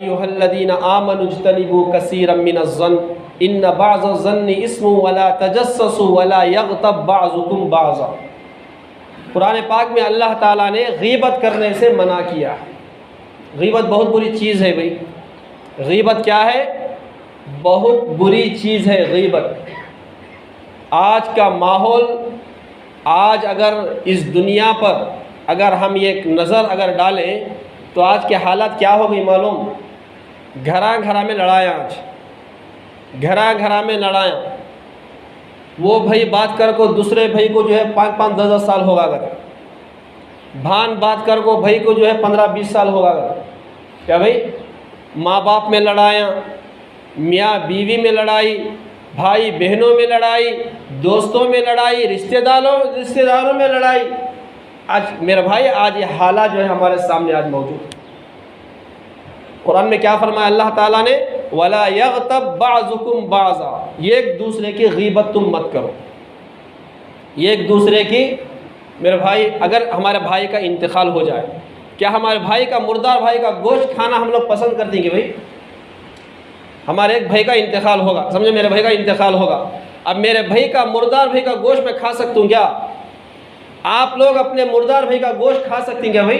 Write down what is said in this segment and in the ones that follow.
अय्युहल्लज़ीना आमनु इज्तनिबू कसीरम मिनज़्ज़न्न इन्न बअज़-ज़न्नि इस्मुन वला तजस्ससू वला यग़्तब बअज़ुकुम बअज़ा। कुरान पाक में अल्लाह ताला ने गीबत करने से मना किया। गीबत बहुत बुरी चीज़ है भाई। गीबत क्या है? बहुत बुरी चीज़ है गीबत। आज का माहौल, आज अगर इस दुनिया पर अगर हम एक नज़र अगर डालें तो आज के हालात क्या हो गई मालूम? घरा घरा में लड़ाया, आज घरा घरा में लड़ाया। वो भाई बात कर को दूसरे भाई को जो है 5-5, 10-10 साल होगा अगर भान बात कर को भाई को जो है 15-20 साल होगा अगर। क्या भाई? माँ बाप में लड़ाया, मियाँ बीवी में लड़ाई, भाई बहनों में लड़ाई, दोस्तों में लड़ाई, रिश्तेदारों में लड़ाई। आज मेरे भाई, आज ये हालात जो है हमारे सामने आज मौजूद है। कुरान में क्या फरमाया अल्लाह ताला ने? वला यग़्तब बअज़ुकुम बअज़ा, एक दूसरे की गीबत तुम मत करो। एक दूसरे की, मेरे भाई, अगर हमारे भाई का इंतकाल हो जाए, क्या हमारे भाई का, मुर्दार भाई का गोश्त खाना हम लोग पसंद कर देंगे? भाई हमारे एक भाई का इंतकाल होगा, समझो मेरे भाई का इंतकाल होगा, अब मेरे भाई का, मुर्दार भाई का गोश्त मैं खा सकता हूँ क्या? आप लोग अपने मुर्दार भाई का गोश्त खा सकती हैं क्या? भाई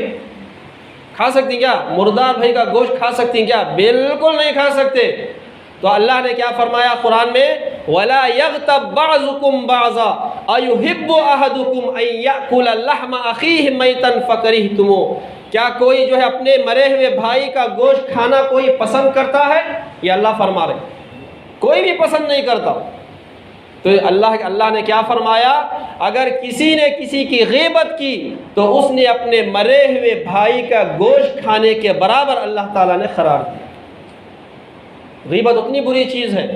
खा सकती हैं क्या? मुर्दार भाई का गोश्त खा सकती हैं क्या? बिल्कुल नहीं खा सकते। तो अल्लाह ने क्या फरमाया कुरान में? वला यग़्तब बअज़ुकुम बअज़ा अयुहिब्बु अहदुकुम अन याकुल लहम अखीहि मैतन फकरिहतुमू। क्या कोई जो है अपने मरे हुए भाई का गोश्त खाना कोई पसंद करता है? ये अल्लाह फरमा रहे, कोई भी पसंद नहीं करता। तो अल्लाह ने क्या फरमाया? अगर किसी ने किसी की गीबत की तो उसने अपने मरे हुए भाई का गोश्त खाने के बराबर अल्लाह ताला ने करार दिया। गीबत उतनी बुरी चीज़ है,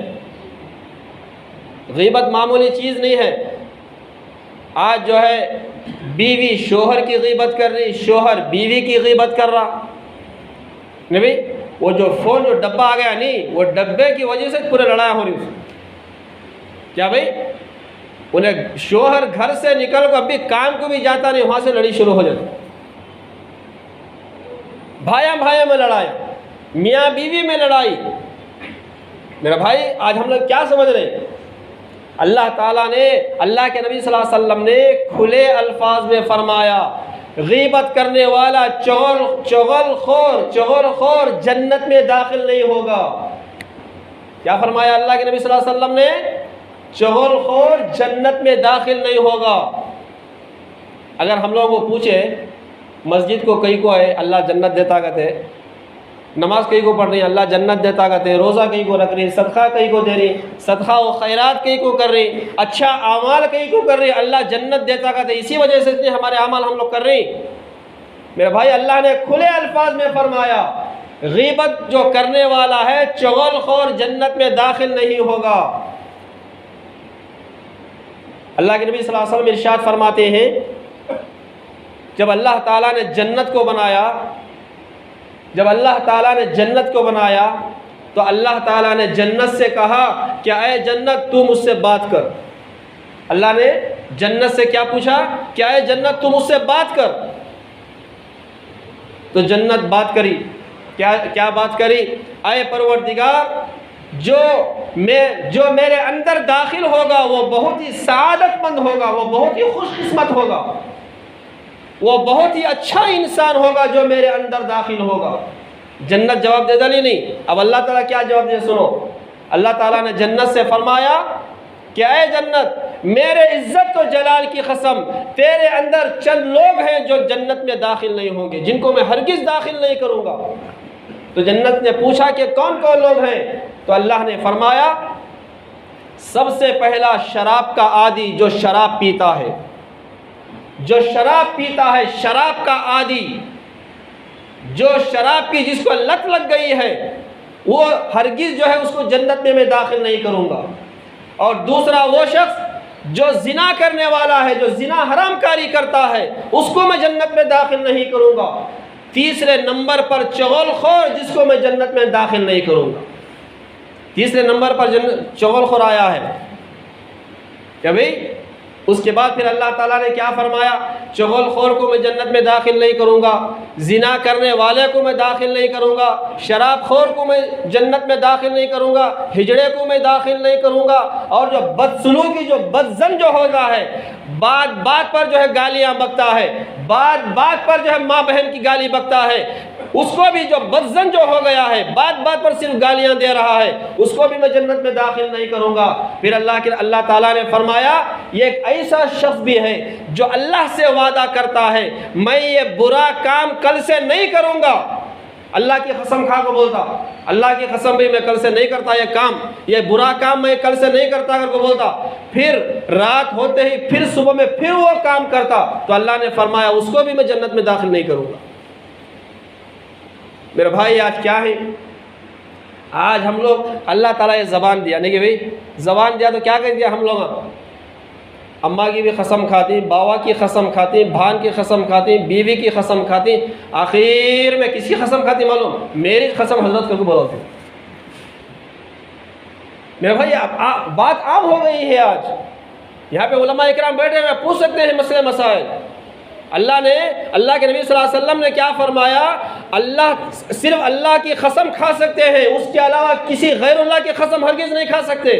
गीबत मामूली चीज़ नहीं है। आज जो है बीवी शोहर की गीबत कर रही, शोहर बीवी की गीबत कर रहा। नहीं भाई, वो जो फ़ोन जो डब्बा आ गया नहीं, वो डब्बे की वजह से पूरे लड़ाई हो रही। क्या भाई? उन्हें शोहर घर से निकल कर अभी काम को भी जाता नहीं, वहां से लड़ी शुरू हो जाती। भाइयों में लड़ाई, मियाँ बीवी में लड़ाई। मेरा भाई, आज हम लोग क्या समझ रहे हैं? अल्लाह ताला ने, अल्लाह के नबी सल्लल्लाहु अलैहि वसल्लम ने खुले अल्फाज में फरमाया, गीबत करने वाला चुगलखोर जन्नत में दाखिल नहीं होगा। क्या फरमाया अल्लाह के नबी सल्लल्लाहु अलैहि वसल्लम ने? चुगलखोर जन्नत में दाखिल नहीं होगा। अगर हम लोगों को पूछे मस्जिद को कहीं को है अल्लाह जन्नत देता कहते, नमाज कहीं को पढ़ रही अल्लाह जन्नत देता कहते, रोज़ा कहीं को रख रही, सदका कहीं को दे रही, सदका व खैरात कहीं को कर रही, अच्छा आमाल कहीं को कर रही, अल्लाह जन्नत देता कहते। इसी वजह से इतने हमारे अमाल हम लोग कर रहे हैं। मेरे भाई, अल्लाह ने खुले अल्फाज में फरमाया, गीबत जो करने वाला है चुगलखोर जन्नत में दाखिल नहीं होगा। अल्लाह के नबी सल्लल्लाहु अलैहि वसल्लम इरशाद फरमाते हैं, जब अल्लाह ताला ने जन्नत को बनाया, जब अल्लाह ताला ने जन्नत को बनाया तो अल्लाह ताला ने जन्नत से कहा कि ऐ जन्नत तू मुझसे बात कर। अल्लाह ने जन्नत से क्या पूछा? क्या ऐ जन्नत तू मुझसे बात कर। तो जन्नत बात करी। क्या बात करी? ऐ परवरदिगार, जो मेरे अंदर दाखिल होगा वो बहुत ही सआदतमंद होगा, वो बहुत ही खुशकिस्मत होगा, वो बहुत ही अच्छा इंसान होगा जो मेरे अंदर दाखिल होगा। जन्नत जवाब दे डाली नहीं। अब अल्लाह ताला क्या जवाब दे सुनो। अल्लाह ताला ने जन्नत से फरमाया कि ऐ जन्नत, मेरे इज्जत और जलाल की कसम, तेरे अंदर चंद लोग हैं जो जन्नत में दाखिल नहीं होंगे, जिनको मैं हरगिज़ दाखिल नहीं करूँगा। तो जन्नत ने पूछा कि कौन कौन लोग हैं? तो अल्लाह ने फरमाया, सबसे पहला शराब का आदी, जो शराब पीता है, जो शराब पीता है, शराब का आदी, जो शराब की जिसको लत लग गई है, वो हरगिज़ जो है उसको जन्नत में मैं दाखिल नहीं करूँगा। और दूसरा वो शख्स जो जिना करने वाला है, जो जिना हरामकारी करता है, उसको मैं जन्नत में दाखिल नहीं करूँगा। तीसरे नंबर पर चुगलखोर, जिसको मैं जन्नत में दाखिल नहीं करूँगा। तीसरे नंबर पर चुगलखोर आया है। क्या भाई? उसके बाद फिर अल्लाह ताला ने क्या फरमाया, चुगलखोर को मैं जन्नत में दाखिल नहीं करूँगा, जिना करने वाले को मैं दाखिल नहीं करूँगा, शराबखोर को मैं जन्नत में दाखिल नहीं करूँगा, हिजड़े को मैं दाखिल नहीं करूँगा, और जो बदसलूकी जो बदजन जो होता है, बात बात पर जो है गालियाँ बकता है, बात बात पर जो है माँ बहन की गाली बकता है, उसको भी जो बदजन जो हो गया है, बात बात पर सिर्फ गालियां दे रहा है, उसको भी मैं जन्नत में दाखिल नहीं करूंगा। फिर अल्लाह ताला ने फरमाया, ये एक ऐसा शख्स भी है जो अल्लाह से वादा करता है, मैं ये बुरा काम कल से नहीं करूंगा। अल्लाह की कसम खा को बोलता, अल्लाह की कसम भी मैं कल से नहीं करता ये काम, ये बुरा काम मैं कल से नहीं करता करके बोलता, फिर रात होते ही फिर सुबह में फिर वो काम करता, तो अल्लाह ने फरमाया उसको भी मैं जन्नत में दाखिल नहीं करूंगा। मेरे भाई आज क्या है, आज हम लोग अल्लाह ताला ये ज़बान दिया नहीं कि भाई ज़बान दिया तो क्या कर दिया हम लोग, अम्मा की भी कसम खाती, बाबा की कसम खाती, भान की कसम खाती, बीवी की कसम खाती, आखिर में किसकी कसम खाती मालूम, मेरी कसम हजरत करके बोलती। मेरे भाई बात आम हो गई है आज, यहाँ पे उलमा इकराम बैठे हुए पूछ सकते हैं मसले मसाइल। अल्लाह के नबी सल्लल्लाहु अलैहि वसल्लम ने क्या फरमाया, सिर्फ अल्लाह की कसम खा सकते हैं, उसके अलावा किसी गैरुल्लाह की कसम हरगिज़ नहीं खा सकते।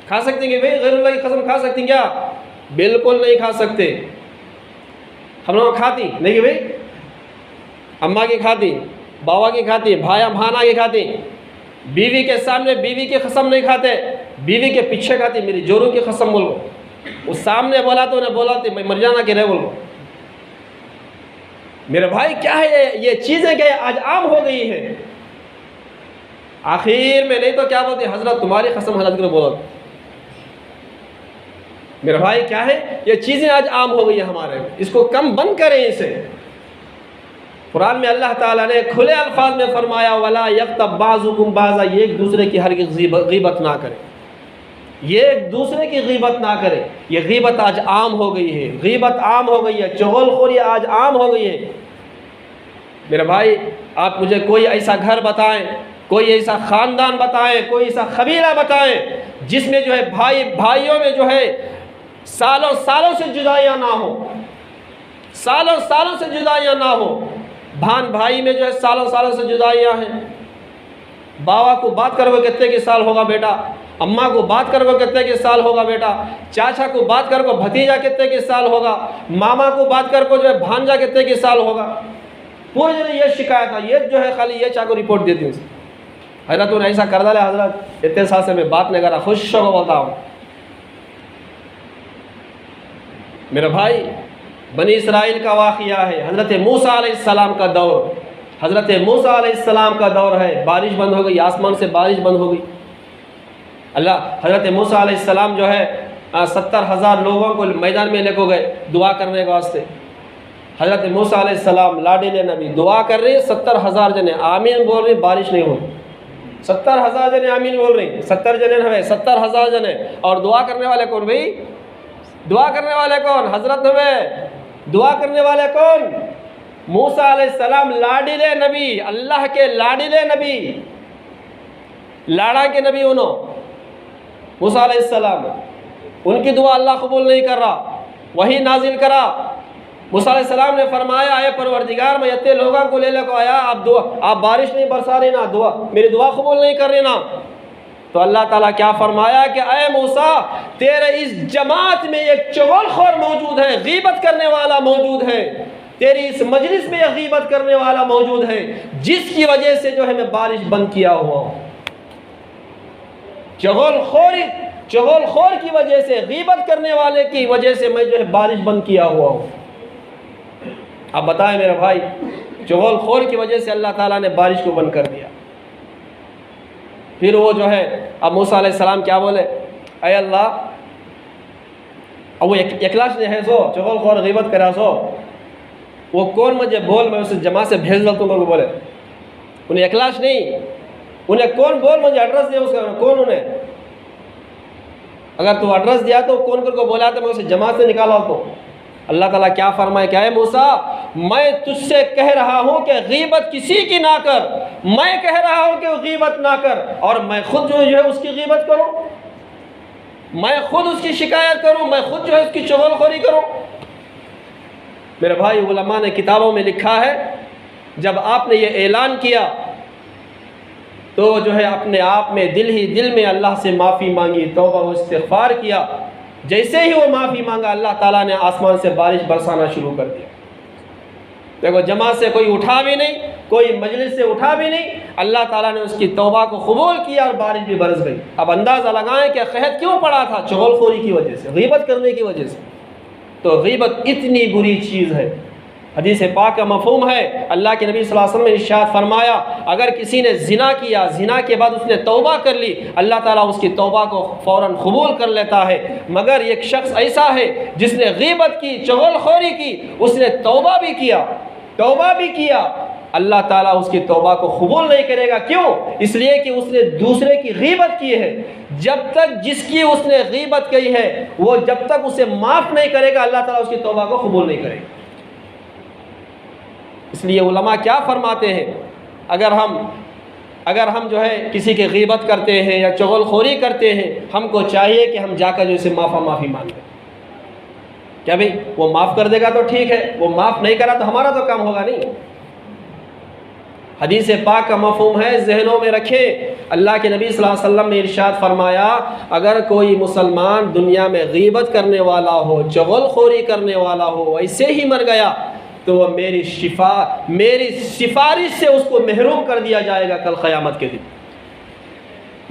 खा सकते हैं भाई, गैरुल्लाह की कसम खा सकते हैं क्या? बिल्कुल नहीं खा सकते। हम लोग खाती नहीं कि भाई, अम्मा की खाती, बाबा की खाती, भाना की खाती, बीवी के सामने बीवी की कसम नहीं खाते, बीवी के पीछे खाती, मेरी जोरों की कसम बोलो, उस सामने बोला तो उन्हें बोला मैं मर जाना के रहे बोलो। मेरे भाई क्या है ये चीज़ें क्या आज आम हो गई है, आखिर में नहीं तो क्या बोलते हजरत तुम्हारी कसम हजरत को बोलो। मेरे भाई क्या है ये चीज़ें आज आम हो गई है हमारे में, इसको कम बंद करें इसे। कुरान में अल्लाह ताला ने खुले अल्फाज में फरमाया, वला यग़्तब बाज़ुकुम बाज़ा, ये एक दूसरे की हरगिज़ गीबत ना करें, ये एक दूसरे की गीबत ना करें। ये गीबत आज आम हो गई है, गीबत आम हो गई है, चुगलखोरी आज आम हो गई है। मेरे भाई आप मुझे कोई ऐसा घर बताएं, कोई ऐसा ख़ानदान बताएं, कोई ऐसा कबीला बताएं जिसमें जो है भाइयों में जो है सालों सालों से जुदाइयाँ ना हो, सालों सालों से जुदाइयाँ ना हो। भान भाई में जो है सालों सालों से जुदाइयाँ हैं। बाबा को बात करोगे कितने के साल होगा बेटा, अम्मा को बात करोगे कितने के साल होगा बेटा, चाचा को बात करोगे भतीजा कितने के साल होगा, मामा को बात करोगे जो है भांजा कितने के साल होगा। पूरे दिन ये शिकायत है, ये जो है खाली ये चाको रिपोर्ट देती हूँ, हजरत उन्हें ऐसा कर डाले, हजरत इतने साल से मैं बात नहीं करा, खुश हो बोलता हूँ। मेरे भाई बनी इसराइल का वाक़िया है, हज़रत मूसा अलैहिस्सलाम का दौर, हज़रत मूसा अलैहिस्सलाम का दौर है। बारिश बंद हो गई, आसमान से बारिश बंद हो गई। हज़रत मूसा अलैहिस्सलाम जो है 70,000 लोगों को मैदान में लेकर गए दुआ करने के वास्ते। हज़रत मूसा अलैहिस्सलाम लाडीले नबी दुआ कर रहे, 70,000 जने आमीन बोल रहे, बारिश नहीं हो रही। 70,000 जने आमीन बोल रहे, 70 जने हमें 70,000 जने, और दुआ करने वाले कौन भाई? दुआ करने वाले कौन? हजरत हमें दुआ करने वाले कौन? मूसा अलैहिस्सलाम लाडीले नबी, अल्लाह के लाडीले नबी, लाड़ा के नबी उन्होंने मूसा अलैहिस्सलाम, उनकी दुआ अल्लाह कबूल नहीं कर रहा, वही नाजिल करा। मूसा अलैहिस्सलाम ने फरमाया, आए परवरदिगार मैं इतने लोगों को ले को आया, आप बारिश नहीं बरसा रहे ना, दुआ मेरी दुआ कबूल नहीं कर रहे ना। तो अल्लाह ताला क्या फरमाया कि अय मूसा तेरे इस जमात में एक चुगलखोर मौजूद है, गीबत करने वाला मौजूद है, तेरी इस मजलिस में एक गीबत करने वाला मौजूद है, जिसकी वजह से जो है मैं बारिश बंद किया हुआ हूँ। चुगलखोर की वजह से, गीबत करने वाले की वजह से मैं जो है बारिश बंद किया हुआ हूँ। अब बताएं मेरे भाई, चुगलखोर की वजह से अल्लाह ताला ने बारिश को बंद कर दिया। फिर वो जो है अब मूसा अलैहिस्सलाम क्या बोले, अय अल्लाह, अब वो इखलास नहीं है सो चुगलखोर गीबत करा सो, वो कौन मुझे बोल मैं उसे जमा से भेज दूँ तुमको बोले, उन्हें इखलास नहीं, उन्हें कौन बोल मुझे एड्रेस दिया उसका, कौन उन्हें, अगर तू एड्रेस दिया तो कौन को बोला तो मैं उसे जमा से निकाला। तो अल्लाह ताला क्या फरमाए, क्या है मूसा मैं तुझसे कह रहा हूँ कि गीबत किसी की ना कर, मैं कह रहा हूँ कि गीबत ना कर, और मैं खुद जो है उसकी गीबत करूँ। मैं खुद उसकी शिकायत करूं, मैं खुद जो है उसकी चुगलखोरी करूं। मेरे भाई, उलमा ने किताबों में लिखा है, जब आपने ये ऐलान किया तो जो है अपने आप में दिल ही दिल में अल्लाह से माफ़ी मांगी, तौबा व इस्तिग़फ़ार किया। जैसे ही वो माफ़ी मांगा, अल्लाह ताला ने आसमान से बारिश बरसाना शुरू कर दिया। देखो, जमात से कोई उठा भी नहीं, कोई मजलिस से उठा भी नहीं, अल्लाह ताला ने उसकी तौबा को कबूल किया और बारिश भी बरस गई। अब अंदाज़ा लगाएं कि कहत क्यों पड़ा था? चुगलखोरी की वजह से, गीबत करने की वजह से। तो गीबत इतनी बुरी चीज़ है। हदीस पाक का मफ़हूम है, अल्लाह के नबी सल्लल्लाहु अलैहि वसल्लम ने इरशाद फरमाया, अगर किसी ने ज़िना किया, ज़िना के बाद उसने तौबा कर ली, अल्लाह ताला उसकी तौबा को फ़ौरन कबूल कर लेता है। मगर एक शख्स ऐसा है जिसने गीबत की, चुगलखोरी की, उसने तौबा भी किया, अल्लाह ताला उसकी तौबा को कबूल नहीं करेगा। क्यों? इसलिए कि उसने दूसरे की गीबत की है। जब तक जिसकी उसने गीबत की है, वो जब तक उसे माफ़ नहीं करेगा, अल्लाह ताला उसकी तौबा को कबूल नहीं करेगा। इसलिए उलमा क्या फरमाते हैं, अगर हम जो है किसी की गीबत करते हैं या चुगलखोरी करते हैं, हमको चाहिए कि हम जाकर जो इसे माफ़ी मांगे। क्या भाई, वो माफ़ कर देगा तो ठीक है, वो माफ़ नहीं करा तो हमारा तो काम होगा नहीं। हदीस पाक का मफ़हूम है, ज़हनों में रखें। अल्लाह के नबी सल्लल्लाहु अलैहि वसल्लम ने इरशाद फरमाया, अगर कोई मुसलमान दुनिया में गीबत करने वाला हो, चुगलखोरी करने वाला हो, ऐसे ही मर गया तो वह मेरी सिफारिश से उसको महरूम कर दिया जाएगा कल क़यामत के दिन।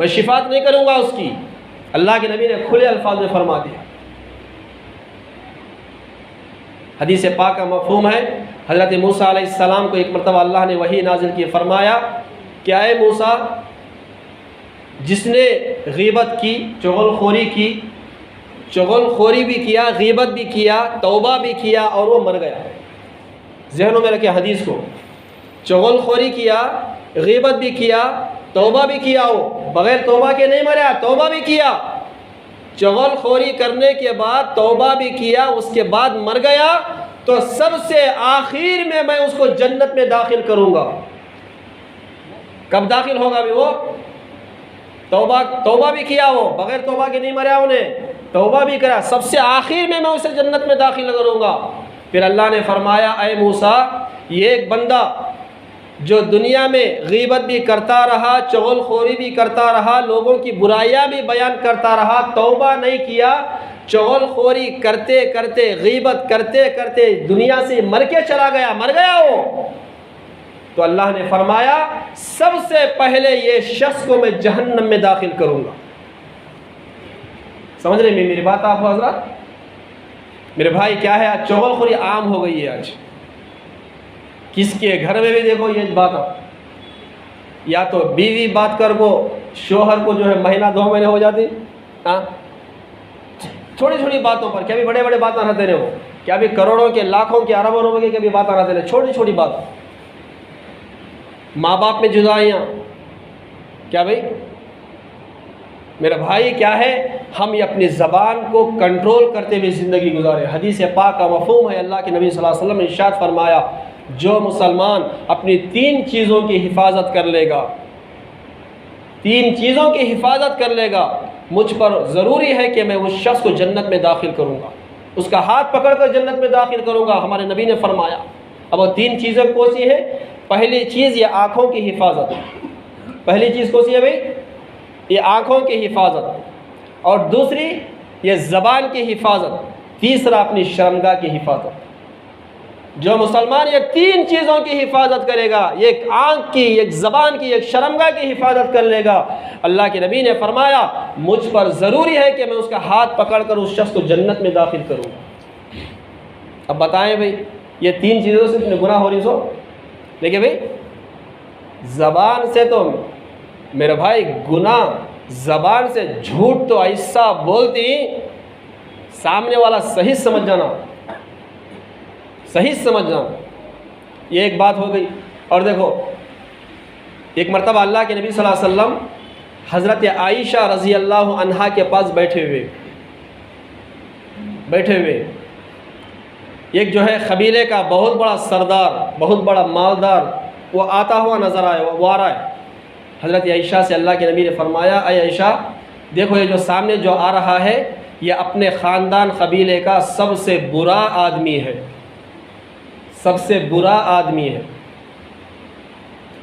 मैं शिफात नहीं करूँगा उसकी। अल्लाह के नबी ने खुले अल्फाज में फरमा दिया। हदीस पाक का मफ़हूम है, हज़रत मूसा अलैहिस्सलाम को एक मरतबा अल्लाह ने वही नाजिल किया, फरमाया, क्या है मूसा, जिसने गीबत की, चुगलखोरी भी किया, गीबत भी किया, तौबा भी किया और वो मर गया। ज़हनों में रखे हदीस को। चुगलखोरी किया, गीबत भी किया, तौबा भी किया, वो बग़ैर तौबा के नहीं मरा, तौबा भी किया, चुगलखोरी करने के बाद तौबा भी किया, उसके बाद मर गया, तो सबसे आखिर में मैं उसको जन्नत में दाखिल करूँगा। कब दाखिल होगा भी वो? तौबा भी किया, वो बग़ैर तौबा के नहीं मरा, उन्हें तौबा भी करा, सबसे आखिर में मैं उसे जन्नत में दाखिल करूँगा। फिर अल्लाह ने फरमाया, ऐ मूसा, ये एक बंदा जो दुनिया में गीबत भी करता रहा, चुगलखोरी भी करता रहा, लोगों की बुराइयां भी बयान करता रहा, तौबा नहीं किया, चुगलखोरी करते करते, गीबत करते करते दुनिया से मर के चला गया, मर गया वो, तो अल्लाह ने फरमाया, सबसे पहले ये शख्स को मैं जहन्नम में दाखिल करूँगा। समझ रहे मेरी बात आप हज़रात? मेरे भाई, क्या है, आज चुगलखोरी आम हो गई है। आज किसके घर में भी देखो ये बात, या तो बीवी बात कर को शोहर को जो है महीना 2 महीने हो जाती, छोटी छोटी बातों पर, क्या भी बड़े बड़े बात रहते रहे हो, क्या भी करोड़ों के, लाखों के, अरबों रुपए के क्या भी बात रहते रहे, छोटी छोटी बात। माँ बाप में जुदाइयाँ, क्या भाई मेरा भाई, क्या है, हम ये अपनी ज़बान को कंट्रोल करते हुए ज़िंदगी गुजारे। हदीस पाक का मफ़हूम है, अल्लाह के नबी सल्लल्लाहु अलैहि वसल्लम ने इरशाद फरमाया, जो मुसलमान अपनी 3 चीज़ों की हिफाजत कर लेगा, 3 चीज़ों की हिफाजत कर लेगा, मुझ पर ज़रूरी है कि मैं उस शख्स को जन्नत में दाखिल करूँगा, उसका हाथ पकड़ कर जन्नत में दाखिल करूँगा, हमारे नबी ने फरमाया। अब वो 3 चीज़ें कौन सी है? पहली चीज़ ये आँखों की हिफाजत। पहली चीज़ कौन सी है भाई? ये आँखों की हिफाजत। और दूसरी ये ज़बान की हिफाजत। तीसरा अपनी शर्मगाह की हिफाजत। जो मुसलमान ये 3 चीज़ों की हिफाजत करेगा, एक आँख की, एक ज़बान की, एक शर्मगाह की हिफाजत कर लेगा, अल्लाह के नबी ने फरमाया, मुझ पर ज़रूरी है कि मैं उसका हाथ पकड़कर उस शख्स को जन्नत में दाखिल करूँगा। अब बताएं भाई, ये 3 चीज़ों से इतने गुनाह हो रही सो, देखिए भाई, ज़बान से तो मेरे भाई गुनाह, ज़बान से झूठ तो ऐसा बोलती, सामने वाला सही समझ जाना, सही समझ जाना। ये एक बात हो गई। और देखो, एक मरतबा अल्लाह के नबी सल्लल्लाहु अलैहि वसल्लम हज़रत आयशा रज़ी अल्लाह अन्हा के पास बैठे हुए एक जो है कबीले का बहुत बड़ा सरदार, बहुत बड़ा मालदार, वो आता हुआ नज़र आया, वो आ रहा है। हज़रत आयशा से अल्लाह के नबी ने फरमाया, ऐ आयशा, देखो ये जो सामने जो आ रहा है ये अपने ख़ानदान कबीले का सबसे बुरा आदमी है, सबसे बुरा आदमी है।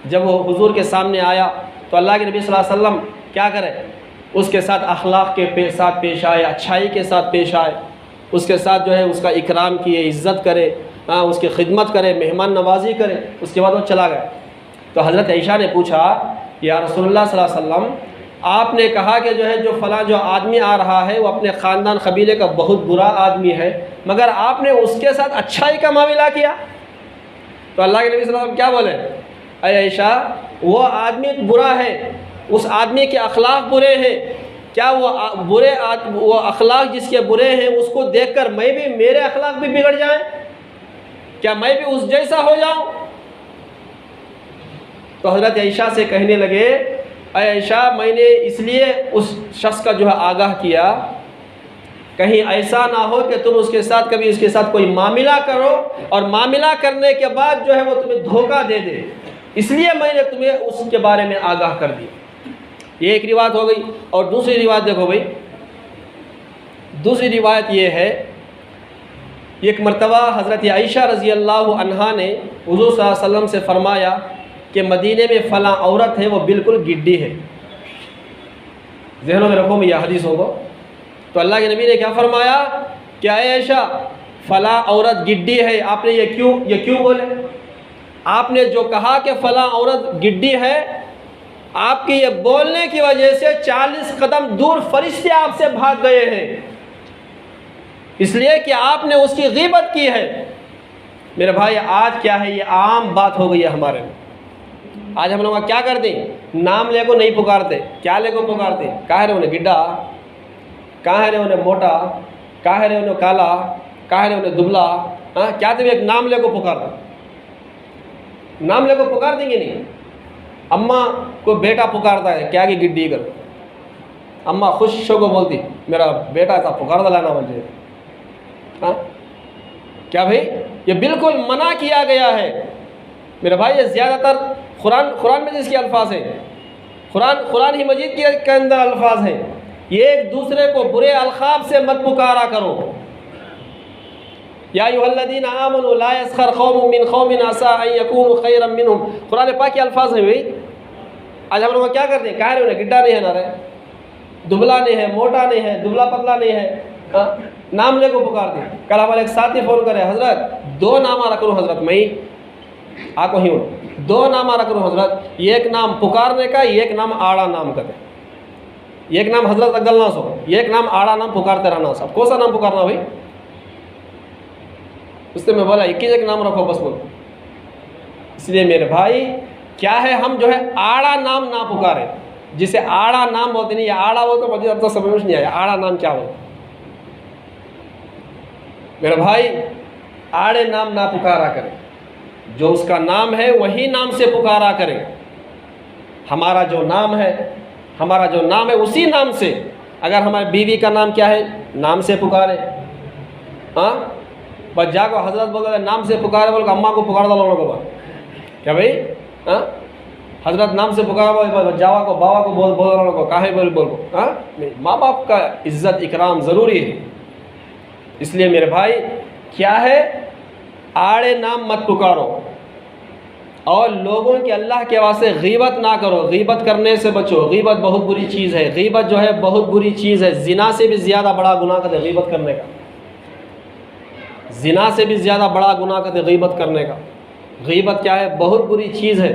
जब वो हुजूर के सामने आया तो अल्लाह के नबी सल्लल्लाहु अलैहि वसल्लम क्या करें, उसके साथ अखलाक के साथ पेश आए, अच्छाई के साथ पेश आए, उसके साथ जो है उसका इकराम किए, इज़्ज़त करे, उसकी खिदमत करे, मेहमान नवाजी करे। उसके बाद वो चला गया। तो हज़रत आयशा ने पूछा, या रसूलुल्लाह सल्लल्लाहु अलैहि वसल्लम, आपने कहा कि जो है जो फ़लाँ जो आदमी आ रहा है वो अपने ख़ानदान कबीले का बहुत बुरा आदमी है, मगर आपने उसके साथ अच्छाई का मामला किया। तो अल्लाह के नबी सल्लल्लाहु अलैहि वसल्लम क्या बोले, अरे आयशा, वो आदमी बुरा है, उस आदमी के अखलाक बुरे हैं। क्या वो अखलाक जिसके बुरे हैं उसको देखकर मेरे अखलाक भी बिगड़ जाएं? क्या मैं भी उस जैसा हो जाऊं? तो हज़रत आयशा से कहने लगे, आयशा, मैंने इसलिए उस शख्स का जो है आगाह किया, कहीं ऐसा ना हो कि तुम उसके साथ कोई मामला करो और मामला करने के बाद जो है वो तुम्हें धोखा दे दे, इसलिए मैंने तुम्हें उसके बारे में आगाह कर दिया। ये एक रिवायत हो गई। और दूसरी रिवायत देखो भाई, दूसरी रिवायत ये है, एक मरतबा हज़रत आयशा रज़ी अल्लाह अन्हा ने हुज़ूर सल्लल्लाहु अलैहि वसल्लम से फ़रमाया कि मदीने में फ़लाँ औरत है वो बिल्कुल गिड्डी है। ज़हनों में रखो मैं यह हदीस होगा। तो अल्लाह के नबी ने क्या फ़रमाया कि आयशा, फ़लाँ औरत गिड्डी है, आपने ये क्यों बोले? आपने जो कहा कि फ़लाँ औरत गिड्डी है, आपके ये बोलने की वजह से 40 कदम दूर फरिश्ते आपसे भाग गए हैं, इसलिए कि आपने उसकी गीबत की है। मेरे भाई, आज क्या है, ये आम बात हो गई है हमारे में। आज हम लोग क्या करते हैं, नाम ले को नहीं पुकारते, क्या ले को पुकारते, कहाँ है उन्हें गिड्डा, कहाँ है उन्हें मोटा, कहाँ है उन्हें काला, कहाँ है उन्हें दुबला, हाँ क्या तुम एक नाम ले को पुकार दो, नाम ले को पुकार देंगे नहीं। अम्मा को बेटा पुकारता है, क्या कि गिड्डी कर, अम्मा खुश को बोलती मेरा बेटा था पुकार दलाना मुझे, हाँ क्या भाई, ये बिल्कुल मना किया गया है। मेरे भाई, ये ज़्यादातर कुरान में जिसके अल्फाज हैं, कुरान ही मजीद के अंदर अल्फाज हैं, ये एक दूसरे को बुरे अलखाब से मत पुकारा करो। या अय्युहल्लज़ीना आमनू ला यस्खर कौमुम मिन कौमिन असा अन यकूनु खैरम मिनहुम, कुरान पाक के अल्फाज हैं भाई। आज हम लोग क्या करते हैं, कह रहे हो गिड्डा नहीं है, ना रहे दुबला नहीं है, मोटा नहीं है, दुबला पतला नहीं है, नाम ले को पुकारते। कल हमारे एक साथी फ़ोन करे, हज़रत 2 नामा रख लो हज़रत, मैं आको ही 2 नामा रख लो हज़रत, एक नाम पुकारने का, एक नाम आड़ा नाम का, एक नाम हज़रत अगलना सो, एक नाम आड़ा नाम पुकारते रहना। सब कौन सा नाम पुकारना भाई? उससे मैं बोला 21 नाम रखो बस बोल। इसलिए मेरे भाई क्या है, हम जो है आड़ा नाम ना पुकारे, जिसे आड़ा नाम बोलते नहीं, आड़ा वो तो मुझे अब तो समझ नहीं आया आड़ा नाम क्या हो। मेरे भाई, आड़े नाम ना पुकारा करें, जो उसका नाम है वही नाम से पुकारा करें। हमारा जो नाम है उसी नाम से, अगर हमारी बीवी का नाम क्या है, नाम से पुकारे। हाँ बस जाको हजरत बोल नाम से पुकारे, बोल अम्मा को पुकार दो लोगों को, क्या भाई, हाँ हजरत नाम से पुकारा, जावा को बाबा को बोल लोगों को, काहे बोल, हाँ नहीं, माँ बाप का इज्जत इकराम ज़रूरी है। इसलिए मेरे भाई क्या है, आड़े नाम मत पुकारो, और लोगों के अल्लाह के वास्ते गीबत ना करो, गीबत करने से बचो। गीबत बहुत बुरी चीज़ है, गीबत जो है बहुत बुरी चीज़ है, जिना से भी ज़्यादा बड़ा गुनाह करते गीबत करने का, जिना से भी ज़्यादा बड़ा गुनाह करते गीबत करने का। गीबत क्या है, बहुत बुरी चीज़ है।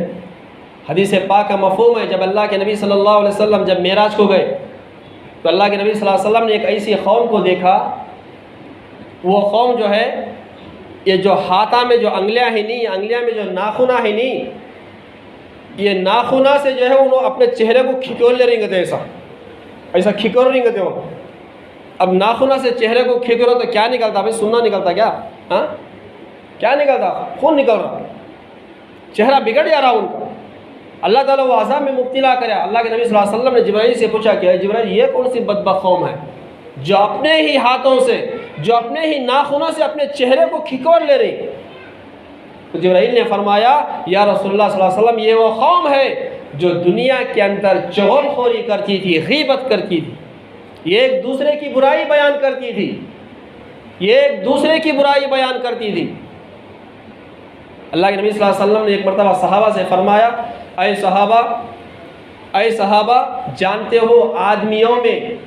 हदीस पाक का मफ़हूम है, जब अल्लाह के नबी सल्लल्लाहु अलैहि वसल्लम जब मेराज को गए तो अल्लाह के नबी सल्लल्लाहु अलैहि वसल्लम ने एक ऐसी कौम को देखा, वो कौम जो है, ये जो हाथा में जो अंगलियाँ ही नहीं, अंगलियाँ में जो नाखूना ही नहीं, ये नाखूना से जो है उन्होंने अपने चेहरे को खिकोर ले रही थे, ऐसा खिकोर रही थे वो। अब नाखूना से चेहरे को खिकोरो तो क्या निकलता भाई, सुन्ना निकलता क्या, हाँ क्या निकलता, खून निकल रहा, चेहरा बिगड़ जा रहा उनका। अल्लाह ताला वो अज़ाब में मुब्तला करे। अल्लाह के नबी सल्लल्लाहु अलैहि वसल्लम ने जिब्राइल से पूछा कि जिब्राइल, ये कौन सी बदबख्त कौम है जो अपने ही हाथों से, जो अपने ही नाखूनों से अपने चेहरे को खिकोर ले रही? तो जिब्राइल ने फरमाया, या रसूलुल्लाह सल्लल्लाहु अलैहि वसल्लम, ये वो कौम है जो दुनिया के अंदर चुगलखोरी करती थी, गीबत करती थी। ये एक दूसरे की बुराई बयान करती थी, ये एक दूसरे की बुराई बयान करती थी। अल्लाह के नबी सल्लल्लाहु अलैहि वसल्लम ने एक मरतबा सहाबा से फरमाया, ऐ सहाबा, जानते हो आदमियों में,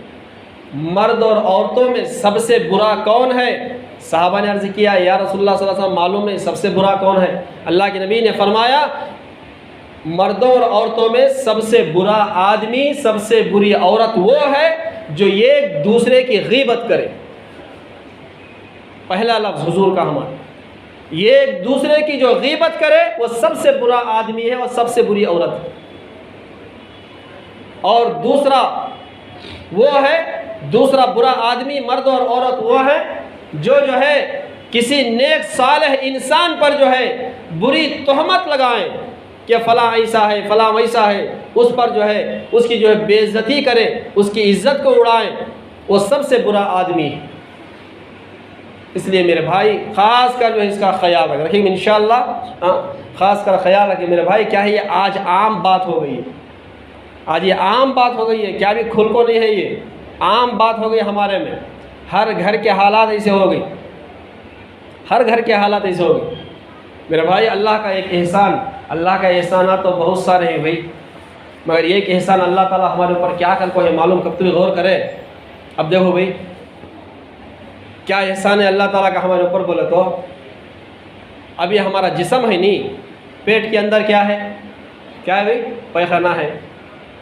मर्द और औरतों में सबसे बुरा कौन है? सहाबा ने अर्ज़ किया, या रसूलुल्लाह सल्लल्लाहु अलैहि वसल्लम मालूम है सबसे बुरा कौन है? अल्लाह के नबी ने फरमाया, मर्दों और औरतों में सबसे बुरा आदमी, सबसे बुरी औरत वो है जो एक दूसरे की गीबत करे। पहला लफ्ज़ हुजूर का हमारा, ये एक दूसरे की जो गीबत करे वो सबसे बुरा आदमी है और सबसे बुरी औरत है। और दूसरा बुरा आदमी, मर्द और औरत वो है जो है किसी नेक सालेह इंसान पर जो है बुरी तोहमत लगाएं कि फ़लाँ ऐसा है, फ़लाँ वैसा है, उस पर जो है उसकी जो है बेइज्जती करें, उसकी इज़्ज़त को उड़ाएं, वो सबसे बुरा आदमी है। इसलिए मेरे भाई ख़ास कर जो है इसका ख्याल रखेंगे इंशाअल्लाह। ख़ास कर ख्याल रखें मेरे भाई। क्या है ये आज आम बात हो गई है, आज ये आम बात हो गई है, क्या भी खुल को नहीं है, ये आम बात हो गई हमारे में। हर घर के हालात ऐसे हो गई, हर घर के हालात ऐसे हो गए मेरे भाई। अल्लाह का एक एहसान, अल्लाह का एहसानात तो बहुत सारे हैं भाई, मगर एक एहसान अल्लाह ताला हमारे ऊपर क्या कर को है मालूम, कब तक गौर करे। अब देखो भाई क्या एहसान है अल्लाह ताला का हमारे ऊपर। बोले तो अब ये हमारा जिस्म है नहीं, पेट के अंदर क्या है, क्या है भाई? पैखाना है,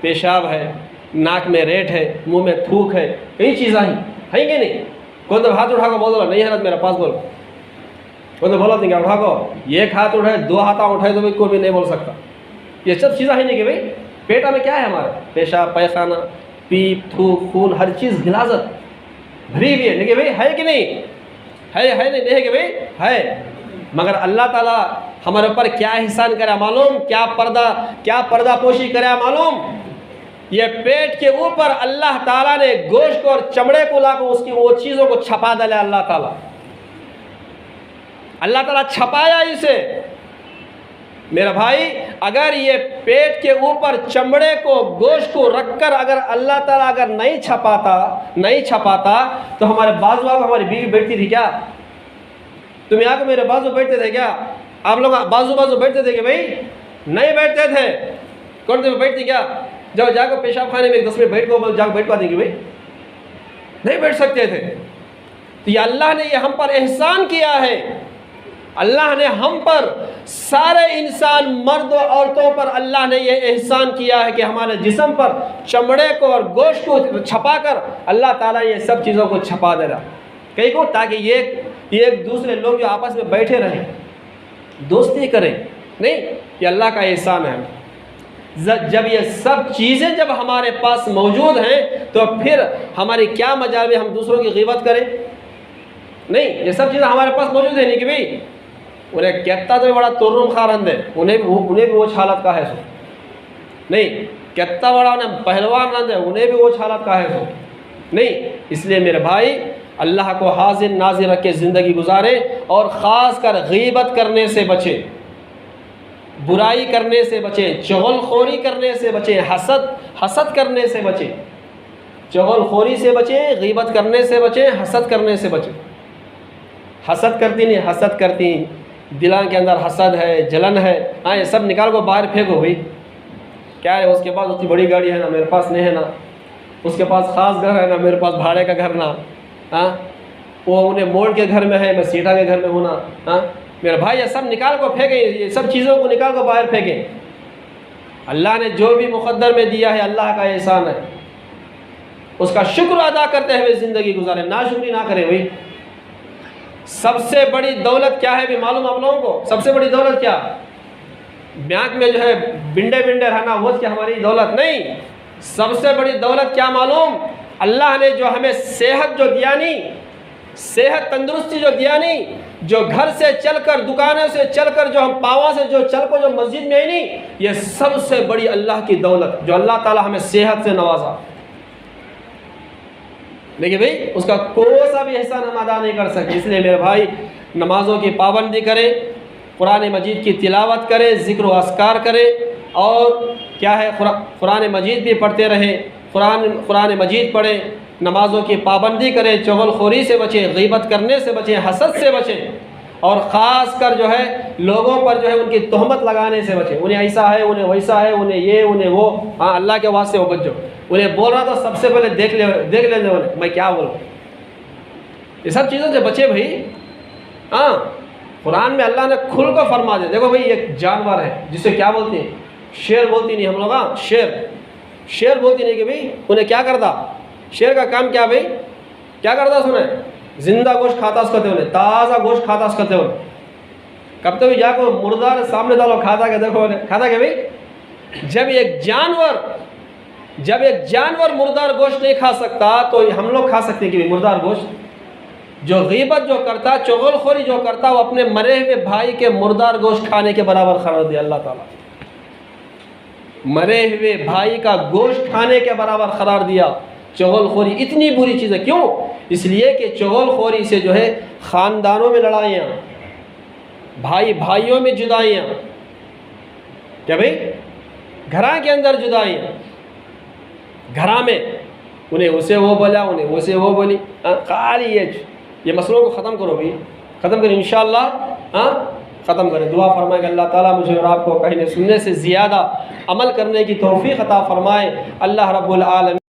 पेशाब है, नाक में रेट है, मुंह में थूक है, कई चीज़ें हैं कि नहीं? कौन तो हाथ उठा को बोल रहा नहीं है मेरे पास, बोलो कौन तो बोला क्या उठा को, एक हाथ उठाए, दो हाथ उठाए तो भाई कोई भी नहीं बोल सकता। ये सब चीज़ें हैं नहीं कि भाई पेटा में क्या है हमारे, पेशाब, पैखाना, पीप, थूक, खून, हर चीज़ गिलाजत भरी हुई है, लेकिन भाई है कि नहीं है नहीं है कि भाई है। मगर अल्लाह ताला हमारे ऊपर क्या एहसान करे मालूम, क्या पर्दा पोशी करे मालूम। ये पेट के ऊपर अल्लाह ताला ने गोश्त को और चमड़े को लाकर उसकी वो चीज़ों को छपा डाला। अल्लाह ताला छपाया इसे मेरा भाई। अगर ये पेट के ऊपर चमड़े को, गोश्त को रखकर अगर अल्लाह ताला अगर नहीं छपाता तो हमारे बाजू आप हमारी बीवी बैठती थी क्या? तुम यहाँ के मेरे बाजू बैठते थे क्या? आप लोग बाजू बैठते थे कि भाई? नहीं बैठते थे। कौन तुम्हें बैठती क्या? जब जाकर पेशाब खाने में 10 मिनट जाकर बैठ पाते कि भाई? नहीं बैठ सकते थे। तो ये अल्लाह ने ये हम पर एहसान किया है। अल्लाह ने हम पर, सारे इंसान मर्द और औरतों पर अल्लाह ने ये एहसान किया है कि हमारे जिस्म पर चमड़े को और गोश्त को छपा कर अल्लाह ताला ये सब चीज़ों को छपा दे रहा कहीं को, ताकि ये एक दूसरे लोग जो आपस में बैठे रहें, दोस्ती करें। नहीं, ये अल्लाह का एहसान है। जब ये सब चीज़ें जब हमारे पास मौजूद हैं तो फिर हमारी क्या मजाल है हम दूसरों की ग़ीबत करें? नहीं, ये सब चीज़ें हमारे पास मौजूद है नहीं कि भाई उन्हें कहता तो बड़ा तुर्रुम खा रंद है, उन्हें भी वो हालत का है सो नहीं, कहता बड़ा उन्हें पहलवान रंद है, उन्हें भी वो हालत का है सो नहीं। इसलिए मेरे भाई अल्लाह को हाजिर नाजिर रख के ज़िंदगी गुजारे और ख़ास कर ग़ीबत करने से बचे, बुराई करने से बचें, चुगलखोरी करने से बचें, हसद करने से बचें, चुगलखोरी से बचें, ग़ीबत करने से बचें, हसद करने से बचें। हसद करती नहीं, हसद करती, दिलों के अंदर हसद है, जलन है, हाँ ये सब निकाल को बाहर फेंको भाई। क्या है उसके पास उतनी बड़ी गाड़ी है ना, मेरे पास नहीं है ना, उसके पास ख़ास घर है ना, मेरे पास भाड़े का घर ना, हाँ वो उन्हें मोड़ के घर में है, मैं सीधा के घर में हूँ ना, हाँ मेरे भाई ये सब निकाल को फेंकें, ये सब चीज़ों को निकाल को बाहर फेंकें। अल्लाह ने जो भी मुक़द्दर में दिया है अल्लाह का एहसान है, उसका शुक्र अदा करते हुए ज़िंदगी गुजारें, नाशुक्री ना करें भाई। सबसे बड़ी दौलत क्या है भी मालूम आप लोगों को? सबसे बड़ी दौलत क्या? बैंक में जो है बिंडे रहना वो क्या हमारी दौलत नहीं। सबसे बड़ी दौलत क्या मालूम? अल्लाह ने जो हमें सेहत जो दिया नहीं, सेहत तंदुरुस्ती जो दिया नहीं, जो घर से चलकर, दुकानों से चलकर, जो हम पावा से जो चल कर जो मस्जिद में आई नहीं, ये सबसे बड़ी अल्लाह की दौलत जो अल्लाह ताला हमें सेहत से नवाजा। देखिए भाई उसका कोई सा भी एहसान हम अदा नहीं कर सकते। इसलिए मेरे भाई नमाज़ों की पाबंदी करें, कुरान मजीद की तिलावत करें, ज़िक्र व अस्कार करें, और क्या है कुरान मजीद भी पढ़ते रहें, कुरान मजीद पढ़ें, नमाज़ों की पाबंदी करें, चुगलखोरी से बचें, गीबत करने से बचें, हसद से बचें, और ख़ास कर जो है लोगों पर जो है उनकी तोहमत लगाने से बचें। उन्हें ऐसा है, उन्हें वैसा है, उन्हें ये, उन्हें वो। हाँ, अल्लाह के वास्ते वो बच जाओ। उन्हें बोल रहा तो सबसे पहले देख लेने उन्हें मैं क्या बोलूँ। ये सब चीज़ों से बचे भाई। हाँ, कुरान में अल्लाह ने खुल को फरमा दिया। देखो भाई, एक जानवर है जिसे क्या बोलते हैं, शेर बोलती नहीं हम लोग। हाँ, शेर बोलती नहीं कि भाई उन्हें क्या करता। शेर का काम क्या भाई, क्या करता सुने, जिंदा गोश्त खाता उसकते उन्हें, ताज़ा गोश्त खाता उसकते उन्हें। कब तो भी जाको मुर्दार सामने डालो, खाता के देखो उन्हें, खाता के भाई। जब एक जानवर मुर्दार गोश्त नहीं खा सकता तो हम लोग खा सकते हैं कि मुर्दार गोश्त। जो गीबत जो करता, चुगलखोरी जो करता, वो अपने मरे हुए भाई के मुर्दार गोश्त खाने के बराबर करार दिया अल्लाह ताला। मरे हुए भाई का गोश्त खाने के बराबर करार दिया। चुगलखोरी इतनी बुरी चीज़ है। क्यों? इसलिए कि चुगलखोरी से जो है ख़ानदानों में लड़ाइयाँ, भाई भाइयों में जुदाइयाँ, क्या भाई, घरा के अंदर जुदाइयाँ, घरा में उन्हें उसे वो बोला, उन्हें उसे वो बोली। खाली ये मसलों को ख़त्म करो भाई, ख़त्म करें इंशाअल्लाह। ख़त्म करें। दुआ फरमाए कि अल्लाह ताला मुझे और आपको कहने सुनने से ज़्यादा अमल करने की तौफ़ीक़ अता फ़रमाए। अल्लाह रब्बुल आलमीन।